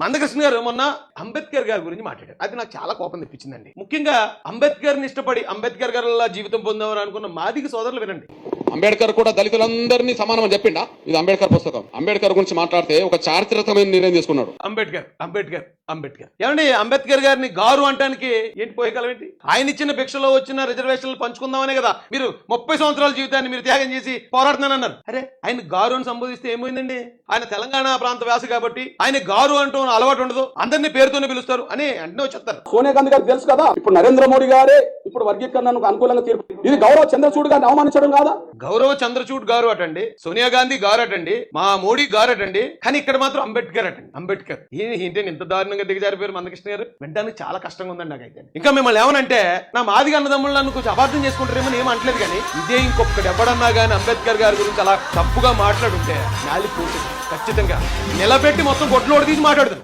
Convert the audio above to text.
మందకృష్ణ గారు మొన్న అంబేద్కర్ గారి గురించి మాట్లాడారు. అది నాకు చాలా కోపం తెప్పించిందండి. ముఖ్యంగా అంబేద్కర్ ని ఇష్టపడి అంబేద్కర్ గారి జీవితం పొందామని అనుకున్న మాదిగ సోదరులు వినండి. అంబేద్కర్ కూడా దళితులందరినీ సమానం అని చెప్పిండా? ఇది అంబేద్కర్ పుస్తకం. అంబేద్కర్ గురించి మాట్లాడితే ఒక చారిత్రకమైన నిర్ణయం తీసుకున్నాడు. అంబేద్కర్ ఏమండి, అంబేద్కర్ గారిని గారు అంటానికి ఏంటి పోయగలం ఏంటి? ఆయన ఇచ్చిన భిక్షలో వచ్చిన రిజర్వేషన్లు పంచుకుందామనే కదా మీరు 30 సంవత్సరాల జీవితాన్ని మీరు త్యాగం చేసి పోరాడుతున్నానన్నారు. అరే ఆయన గారు అని సంబోధిస్తే ఏమైందండి? ఆయన తెలంగాణ ప్రాంత వ్యాస కాబట్టి ఆయన గారు అంటూ అలవాటు ఉండదు, అందరినీ పేరుతోనే పిలుస్తారు అని అంటే వచ్చేస్తారు. సోనియా గాంధీ గారికి తెలుసు కదా, ఇప్పుడు నరేంద్ర మోడీ గారే ఇప్పుడు వర్గీకరణకు అనుకూలంగా తీర్పు. ఇది గౌరవ చంద్రచూడ్ గారిని అవమానించడం కాదా? గౌరవ చంద్రచూడ్ గారు అటండి, సోనియా గాంధీ గారు అటండి, మా మోడీ గారు అటండి, కానీ ఇక్కడ మాత్రం అంబేద్కర్ అటండి. అంబేద్కర్ ఏంటంటే ఇంత దారుణంగా దిగజారిపోయారు మందకృష్ణ గారు. వినడానికి చాలా కష్టంగా ఉందండి నాకైతే. ఇంకా మిమ్మల్ని ఏమనంటే నా మాదిగ అన్నదమ్ముళ్ళు నన్ను కొంచెం అపార్థం చేసుకుంటారేమని ఏం అంటలేదు, కానీ ఇదే ఇంకొకటి ఎవడన్నా కానీ అంబేద్కర్ గారి గురించి అలా తప్పుగా మాట్లాడుంటే నాలిపోతుంది. ఖచ్చితంగా నిలబెట్టి మొత్తం గొడ్లోడు తీసి మాట్లాడుతుంది.